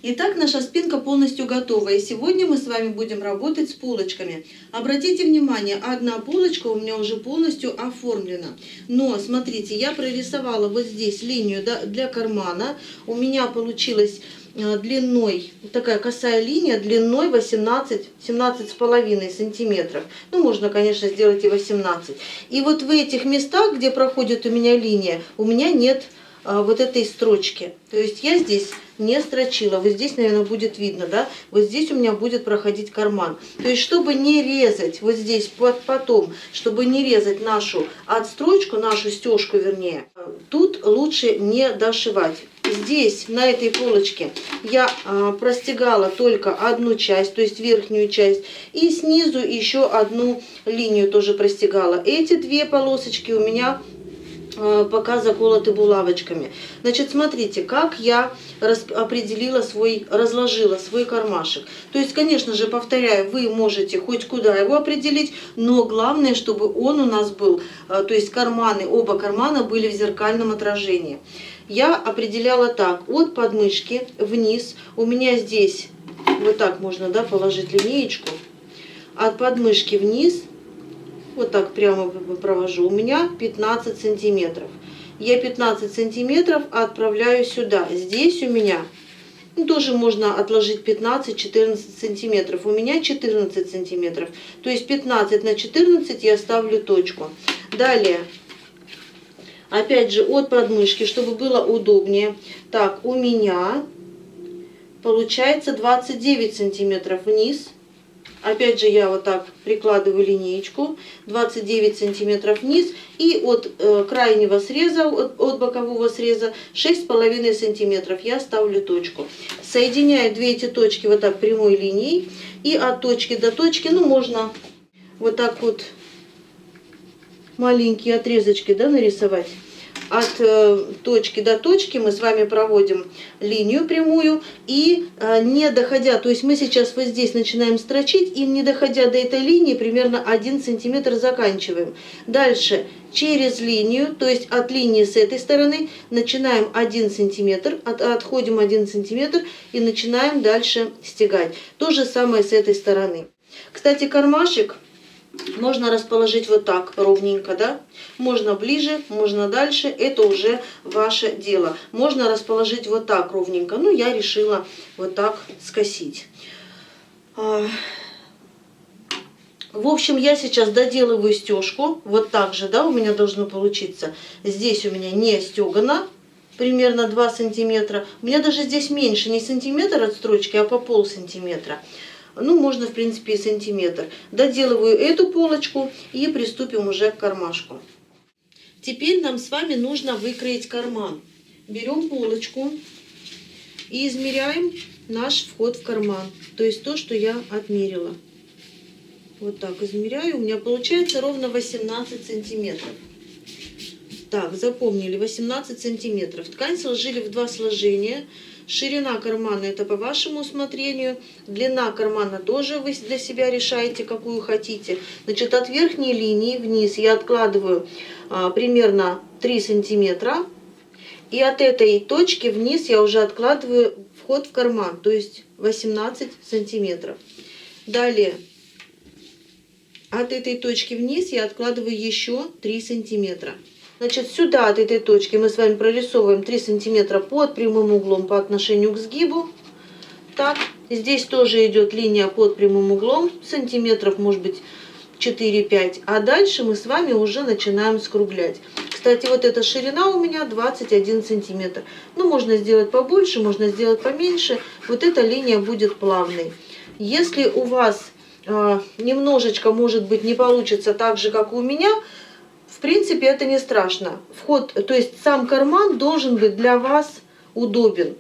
Итак, наша спинка полностью готова, и сегодня мы с вами будем работать с полочками. Обратите внимание, одна полочка у меня уже полностью оформлена. Но, смотрите, я прорисовала вот здесь линию для кармана. У меня получилась длиной, такая косая линия, длиной 17,5 сантиметров. Ну, можно, конечно, сделать и 18. И вот в этих местах, где проходит у меня линия, у меня нет вот этой строчки. То есть я здесь не строчила. Вот здесь, наверное, будет видно, да? Вот здесь у меня будет проходить карман. То есть, чтобы не резать вот здесь потом, чтобы не резать нашу отстрочку, нашу стежку, вернее, тут лучше не дошивать. Здесь, на этой полочке, я простегала только одну часть, то есть верхнюю часть, и снизу еще одну линию тоже простегала. Эти две полосочки у меня пока заколоты булавочками. Значит, смотрите, как я разложила свой кармашек. То есть, конечно же, повторяю, вы можете хоть куда его определить, но главное, чтобы он у нас был, то есть карманы, оба кармана были в зеркальном отражении. Я определяла так, от подмышки вниз, у меня здесь, вот так можно, да, положить линеечку, от подмышки вниз, вот так прямо провожу, у меня 15 сантиметров. Я 15 сантиметров отправляю сюда. Здесь у меня, тоже можно отложить 15-14 сантиметров. У меня 14 сантиметров. То есть 15 на 14 я ставлю точку. Далее, опять же, от подмышки, чтобы было удобнее. Так, у меня получается 29 сантиметров вниз. Опять же, я вот так прикладываю линеечку, 29 сантиметров вниз, и от крайнего среза, от бокового среза 6,5 сантиметров я ставлю точку. Соединяю две эти точки вот так прямой линией, и от точки до точки, ну, можно вот так вот маленькие отрезочки, да, нарисовать. От точки до точки мы с вами проводим линию прямую, и не доходя, то есть мы сейчас вот здесь начинаем строчить, и не доходя до этой линии, примерно 1 сантиметр заканчиваем. Дальше через линию, то есть от линии с этой стороны, начинаем 1 сантиметр, отходим 1 сантиметр и начинаем дальше стягать. То же самое с этой стороны. Кстати, кармашек можно расположить вот так ровненько, да? Можно ближе, можно дальше, это уже ваше дело. Можно расположить вот так ровненько, но я решила вот так скосить. В общем, я сейчас доделываю стежку, вот так же, да, у меня должно получиться. Здесь у меня не стегано, примерно 2 сантиметра. У меня даже здесь меньше, не сантиметр от строчки, а по полсантиметра. Ну, можно, в принципе, и сантиметр. Доделываю эту полочку и приступим уже к кармашку. Теперь нам с вами нужно выкроить карман. Берем полочку и измеряем наш вход в карман. То есть то, что я отмерила. Вот так измеряю. У меня получается ровно 18 сантиметров. Так, запомнили, 18 сантиметров. Ткань сложили в 2 сложения. Ширина кармана это по вашему усмотрению. Длина кармана тоже вы для себя решаете, какую хотите. Значит, от верхней линии вниз я откладываю примерно 3 сантиметра. И от этой точки вниз я уже откладываю вход в карман, то есть 18 сантиметров. Далее, от этой точки вниз я откладываю еще 3 сантиметра. Значит, сюда от этой точки мы с вами прорисовываем 3 сантиметра под прямым углом по отношению к сгибу. Так, здесь тоже идет линия под прямым углом, сантиметров, может быть, 4-5. А дальше мы с вами уже начинаем скруглять. Кстати, вот эта ширина у меня 21 сантиметр. Ну, можно сделать побольше, можно сделать поменьше. Вот эта линия будет плавной. Если у вас немножечко, может быть, не получится так же, как у меня, в принципе, это не страшно. Вход, то есть сам карман должен быть для вас удобен.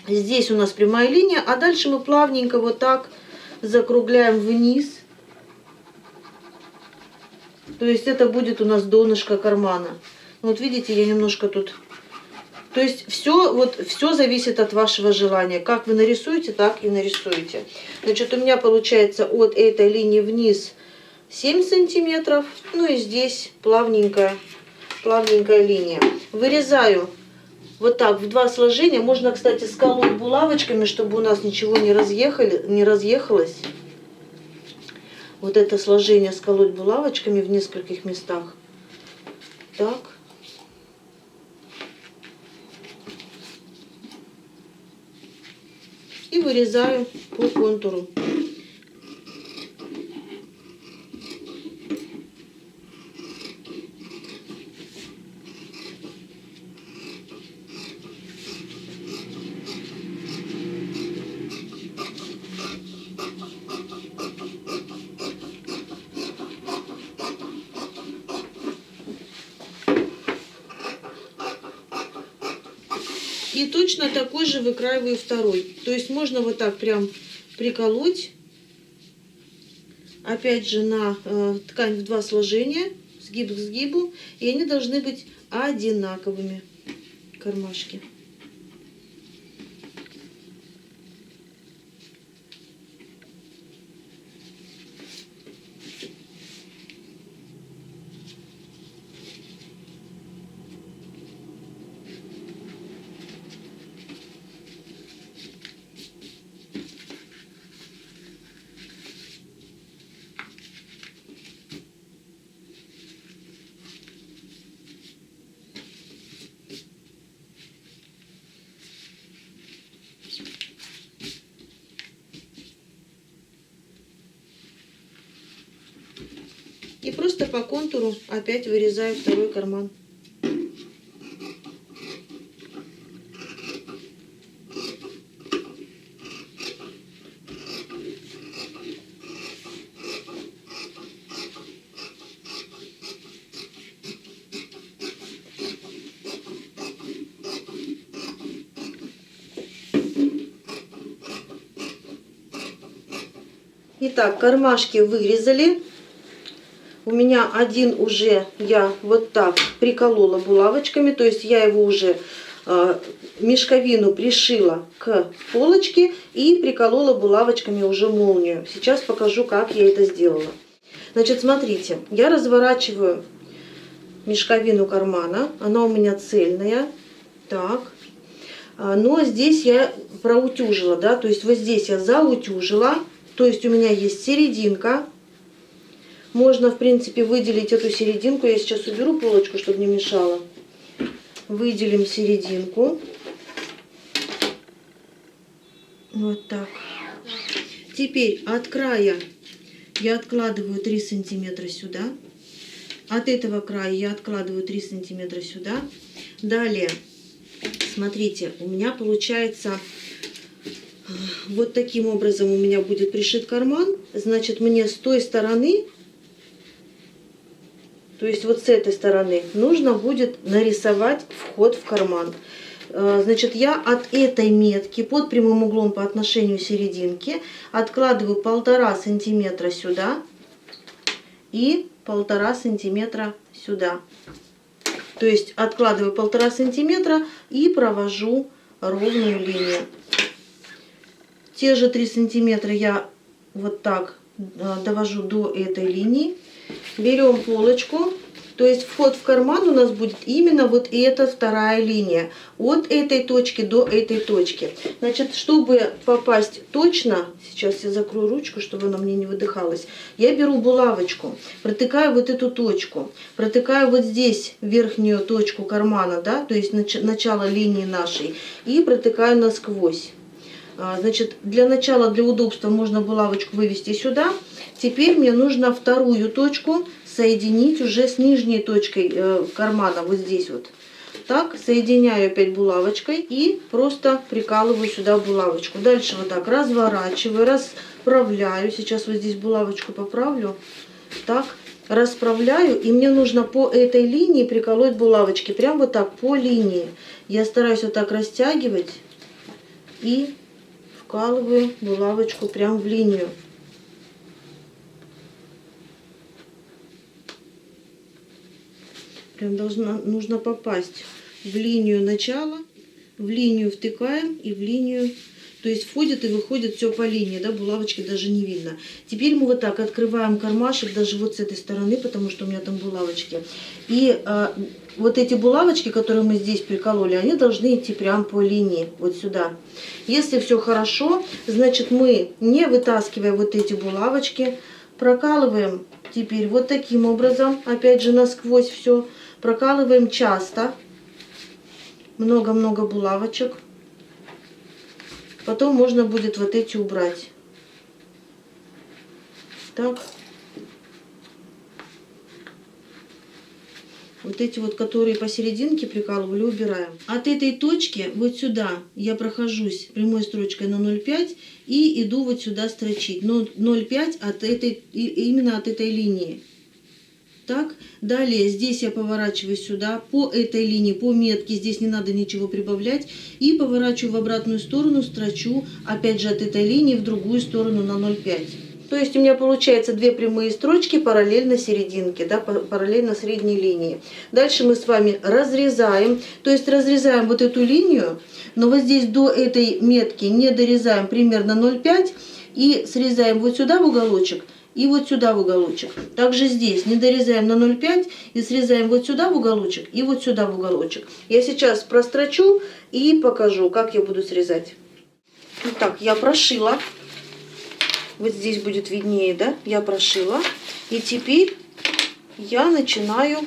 Здесь у нас прямая линия, а дальше мы плавненько вот так закругляем вниз. То есть это будет у нас донышко кармана. Вот видите, я немножко тут... То есть все зависит от вашего желания. Как вы нарисуете, так и нарисуете. Значит, у меня получается от этой линии вниз 7 сантиметров. Ну и здесь плавненькая линия. Вырезаю Вот так, в 2 сложения. Можно, кстати, сколоть булавочками, чтобы у нас ничего не разъехалось. Вот это сложение сколоть булавочками в нескольких местах. Так. И вырезаю по контуру. И точно такой же выкраиваю второй. То есть можно вот так прям приколоть. Опять же на ткань в 2 сложения, сгиб к сгибу. И они должны быть одинаковыми, кармашки. И просто по контуру опять вырезаю второй карман. Итак, кармашки вырезали. У меня один уже я вот так приколола булавочками, то есть я его уже мешковину пришила к полочке и приколола булавочками уже молнию. Сейчас покажу, как я это сделала. Значит, смотрите, я разворачиваю мешковину кармана, она у меня цельная, так, но здесь я проутюжила, да, то есть вот здесь я заутюжила, то есть у меня есть серединка. Можно, в принципе, выделить эту серединку. Я сейчас уберу полочку, чтобы не мешало. Выделим серединку. Вот так. Теперь от края я откладываю 3 сантиметра сюда. От этого края я откладываю 3 сантиметра сюда. Далее, смотрите, у меня получается вот таким образом у меня будет пришит карман. Значит, мне с той стороны, то есть вот с этой стороны, нужно будет нарисовать вход в карман. Значит, я от этой метки под прямым углом по отношению серединки откладываю 1,5 сантиметра сюда и 1,5 сантиметра сюда. То есть откладываю 1,5 сантиметра и провожу ровную линию. Те же 3 сантиметра я вот так довожу до этой линии. Берем полочку, то есть вход в карман у нас будет именно вот эта вторая линия. От этой точки до этой точки. Значит, чтобы попасть точно, сейчас я закрою ручку, чтобы она мне не выдыхалась. Я беру булавочку, протыкаю вот эту точку, протыкаю вот здесь верхнюю точку кармана, да, то есть начало линии нашей, и протыкаю насквозь. Значит, для начала, для удобства можно булавочку вывести сюда. Теперь мне нужно вторую точку соединить уже с нижней точкой кармана, вот здесь вот. Так, соединяю опять булавочкой и просто прикалываю сюда булавочку. Дальше вот так разворачиваю, расправляю. Сейчас вот здесь булавочку поправлю. Так, расправляю. И мне нужно по этой линии приколоть булавочки. Прям вот так, по линии. Я стараюсь вот так растягивать и вкалываю булавочку прям в линию. Прям нужно попасть в линию начала, в линию втыкаем и в линию. То есть входит и выходит все по линии, да, булавочки даже не видно. Теперь мы вот так открываем кармашек, даже вот с этой стороны, потому что у меня там булавочки. И вот эти булавочки, которые мы здесь прикололи, они должны идти прямо по линии, вот сюда. Если все хорошо, значит мы, не вытаскивая вот эти булавочки, прокалываем теперь вот таким образом, опять же насквозь все, прокалываем часто, много-много булавочек. Потом можно будет вот эти убрать. Так. Вот эти вот, которые посерединке прикалывали, убираем. От этой точки вот сюда я прохожусь прямой строчкой на 0,5 и иду вот сюда строчить. Но 0,5 от этой, именно от этой линии. Так, далее здесь я поворачиваю сюда, по этой линии, по метке, здесь не надо ничего прибавлять. И поворачиваю в обратную сторону, строчу, опять же от этой линии в другую сторону на 0,5. То есть у меня получается две прямые строчки параллельно серединке, да, параллельно средней линии. Дальше мы с вами разрезаем, то есть разрезаем вот эту линию, но вот здесь до этой метки не дорезаем примерно 0,5 и срезаем вот сюда в уголочек и вот сюда в уголочек. Также здесь не дорезаем на 0,5 и срезаем вот сюда в уголочек и вот сюда в уголочек. Я сейчас прострочу и покажу, как я буду срезать. Итак, я прошила. Вот здесь будет виднее, да? Я прошила. И теперь я начинаю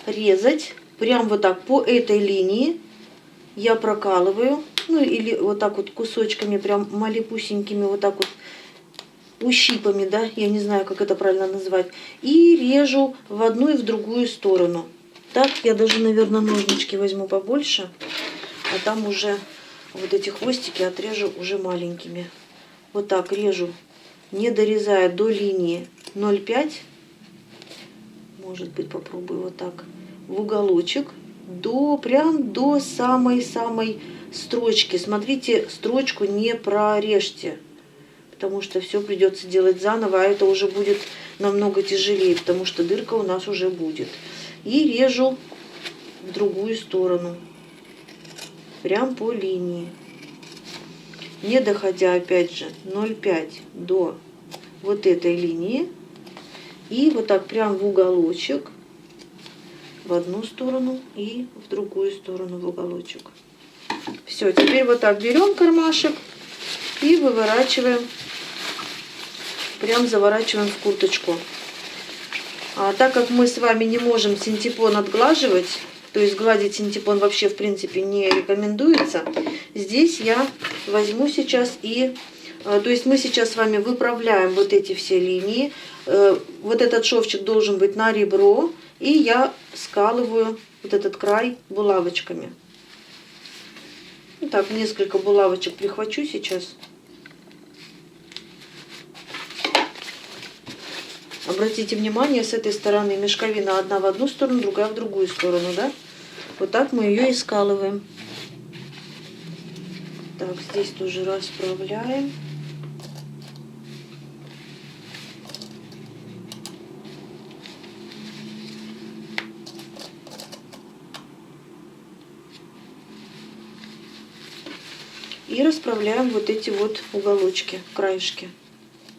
резать прям вот так по этой линии. Я прокалываю. Ну или вот так вот кусочками, прям малепусенькими, вот так вот ущипами, да? Я не знаю, как это правильно назвать. И режу в одну и в другую сторону. Так, я даже, наверное, ножнички возьму побольше. А там уже вот эти хвостики отрежу уже маленькими. Вот так режу, не дорезая до линии 0,5. Может быть, попробую вот так. В уголочек. Прям до самой-самой строчки. Смотрите, строчку не прорежьте. Потому что все придется делать заново. А это уже будет намного тяжелее. Потому что дырка у нас уже будет. И режу в другую сторону. Прям по линии. Не доходя, опять же, 0,5 до вот этой линии. И вот так прям в уголочек. В одну сторону и в другую сторону в уголочек. Все, теперь вот так берем кармашек и выворачиваем. Прям заворачиваем в курточку. А так как мы с вами не можем синтепон отглаживать, то есть гладить синтепон вообще в принципе не рекомендуется, здесь я возьму сейчас и... То есть мы сейчас с вами выправляем вот эти все линии. Вот этот шовчик должен быть на ребро. И я скалываю вот этот край булавочками. Так, несколько булавочек прихвачу сейчас. Обратите внимание, с этой стороны мешковина одна в одну сторону, другая в другую сторону, да? Вот так мы ее и скалываем. Так, здесь тоже расправляем. И расправляем вот эти вот уголочки, краешки.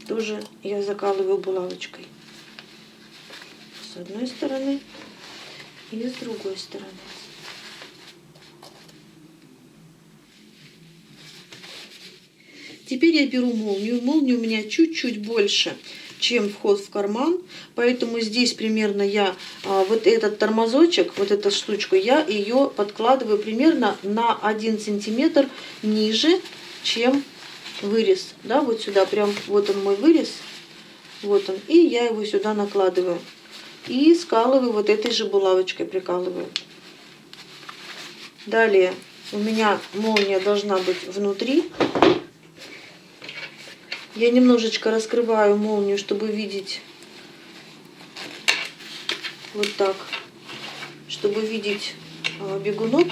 Тоже я закалываю булавочкой. С одной стороны и с другой стороны. Теперь я беру молнию. Молния у меня чуть-чуть больше, чем вход в карман. Поэтому здесь примерно я вот этот тормозочек, вот эту штучку, я ее подкладываю примерно на 1 сантиметр ниже, чем вырез. Да, вот сюда прям, вот он мой вырез. Вот он. И я его сюда накладываю. И скалываю вот этой же булавочкой, прикалываю. Далее у меня молния должна быть внутри. Я немножечко раскрываю молнию, чтобы видеть вот так, чтобы видеть бегунок.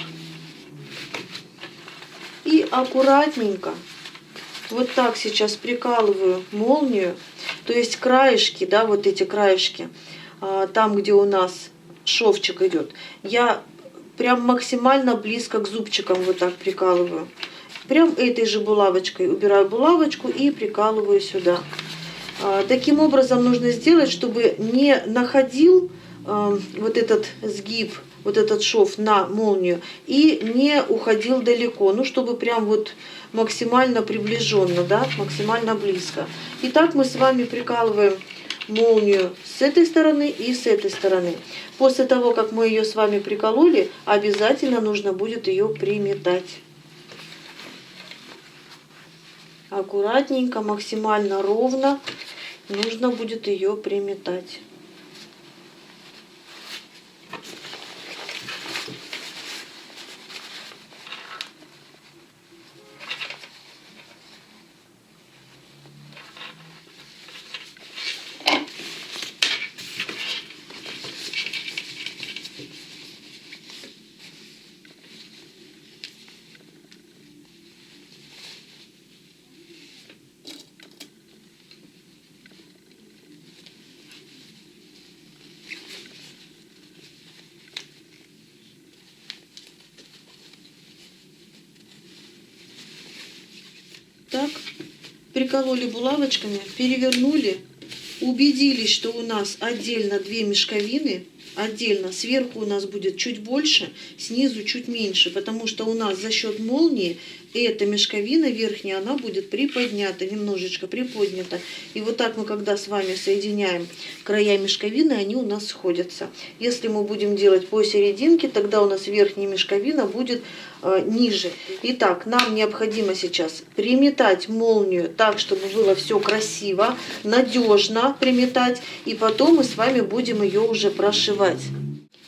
И аккуратненько вот так сейчас прикалываю молнию. То есть краешки, да, вот эти краешки, там, где у нас шовчик идет, я прям максимально близко к зубчикам вот так прикалываю. Прям этой же булавочкой убираю булавочку и прикалываю сюда. Таким образом нужно сделать, чтобы не находил вот этот сгиб, вот этот шов на молнию и не уходил далеко. Ну, чтобы прям вот максимально приближенно, да, максимально близко. Итак, мы с вами прикалываем молнию с этой стороны и с этой стороны. После того, как мы ее с вами прикололи, обязательно нужно будет ее приметать. Аккуратненько, максимально ровно нужно будет ее приметать. Так, прикололи булавочками, перевернули, убедились, что у нас отдельно две мешковины, отдельно, сверху у нас будет чуть больше, снизу чуть меньше, потому что у нас за счет молнии эта мешковина верхняя, она будет приподнята, немножечко приподнята. И вот так мы, когда с вами соединяем края мешковины, они у нас сходятся. Если мы будем делать посерединке, тогда у нас верхняя мешковина будет ниже. Итак, нам необходимо сейчас приметать молнию так, чтобы было все красиво, надежно приметать, и потом мы с вами будем ее уже прошивать.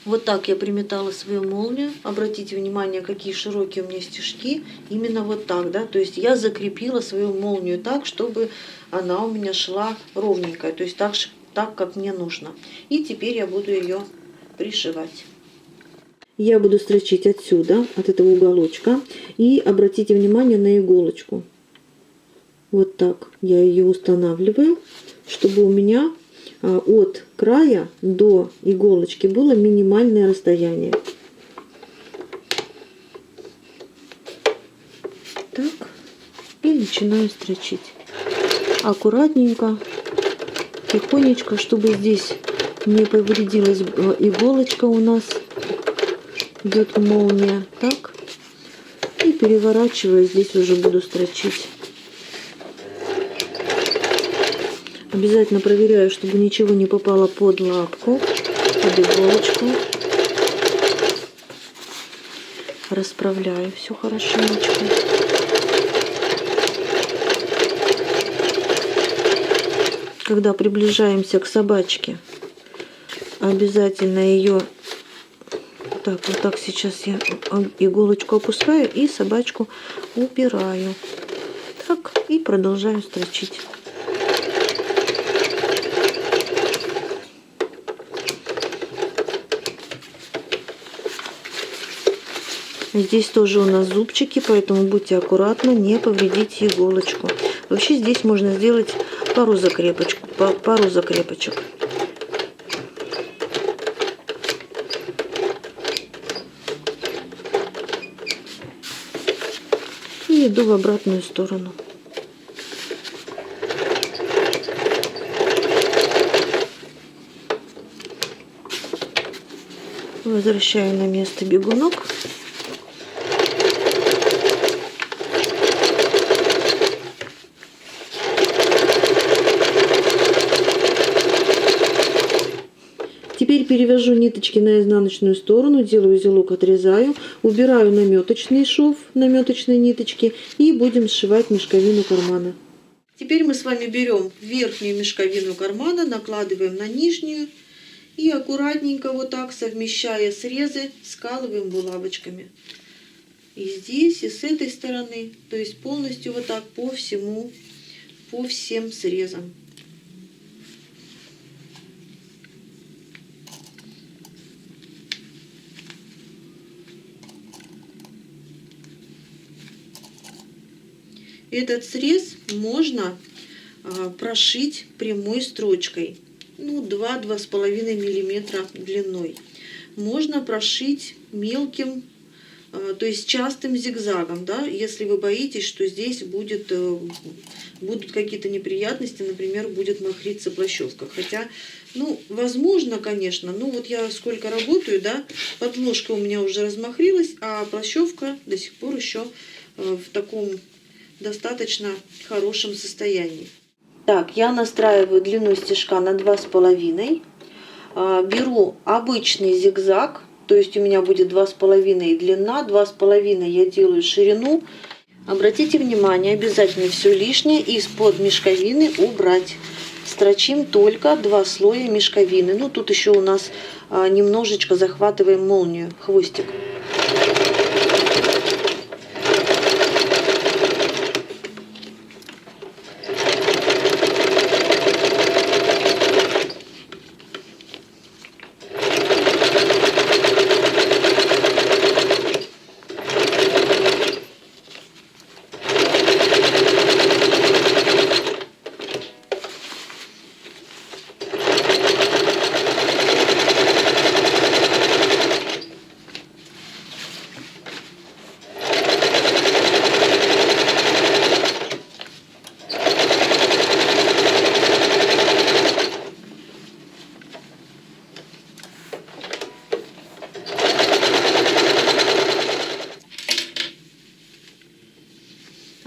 Вот так я приметала свою молнию. Обратите внимание, какие широкие у меня стежки. Именно вот так, да. То есть я закрепила свою молнию так, чтобы она у меня шла ровненькая. То есть так как мне нужно. И теперь я буду ее пришивать. Я буду строчить отсюда, от этого уголочка. И обратите внимание на иголочку. Вот так я ее устанавливаю, чтобы у меня от края до иголочки было минимальное расстояние. Так, и начинаю строчить. Аккуратненько, тихонечко, чтобы здесь не повредилась иголочка у нас. Идет молния. Так, и переворачивая, здесь уже буду строчить. Обязательно проверяю, чтобы ничего не попало под лапку, под иголочку. Расправляю все хорошенечко. Когда приближаемся к собачке, обязательно ее так, вот так сейчас я иголочку опускаю и собачку убираю. Так, и продолжаю строчить. Здесь тоже у нас зубчики, поэтому будьте аккуратны, не повредите иголочку. Вообще здесь можно сделать пару закрепочек. И иду в обратную сторону. Возвращаю на место бегунок. Теперь перевяжу ниточки на изнаночную сторону, делаю узелок, отрезаю, убираю наметочный шов, наметочные ниточки и будем сшивать мешковину кармана. Теперь мы с вами берем верхнюю мешковину кармана, накладываем на нижнюю и аккуратненько вот так, совмещая срезы, скалываем булавочками. И здесь, и с этой стороны, то есть полностью вот так по всем срезам. Этот срез можно прошить прямой строчкой, ну 2-2,5 мм длиной. Можно прошить мелким то есть частым зигзагом, да, если вы боитесь, что здесь будут какие-то неприятности, например, будет махриться плащевка. Хотя, ну, возможно, конечно, ну вот я сколько работаю, да, подложка у меня уже размахрилась, а плащевка до сих пор еще в таком достаточно хорошем состоянии. Так, я настраиваю длину стежка на 2,5. Беру обычный зигзаг, то есть у меня будет 2,5 длина, 2,5 я делаю ширину. Обратите внимание, обязательно все лишнее из-под мешковины убрать. Строчим только 2 слоя мешковины. Ну, тут еще у нас немножечко захватываем молнию, хвостик.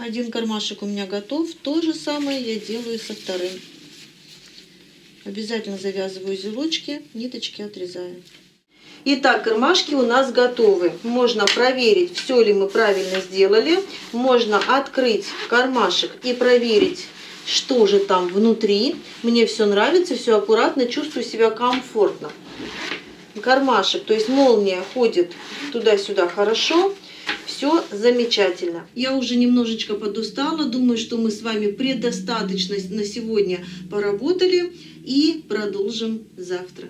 Один кармашек у меня готов. То же самое я делаю со вторым. Обязательно завязываю узелочки, ниточки отрезаю. Итак, кармашки у нас готовы. Можно проверить, все ли мы правильно сделали. Можно открыть кармашек и проверить, что же там внутри. Мне все нравится, все аккуратно, чувствую себя комфортно. Кармашек, то есть молния ходит туда-сюда хорошо. Все замечательно. Я уже немножечко подустала. Думаю, что мы с вами предостаточно на сегодня поработали. И продолжим завтра.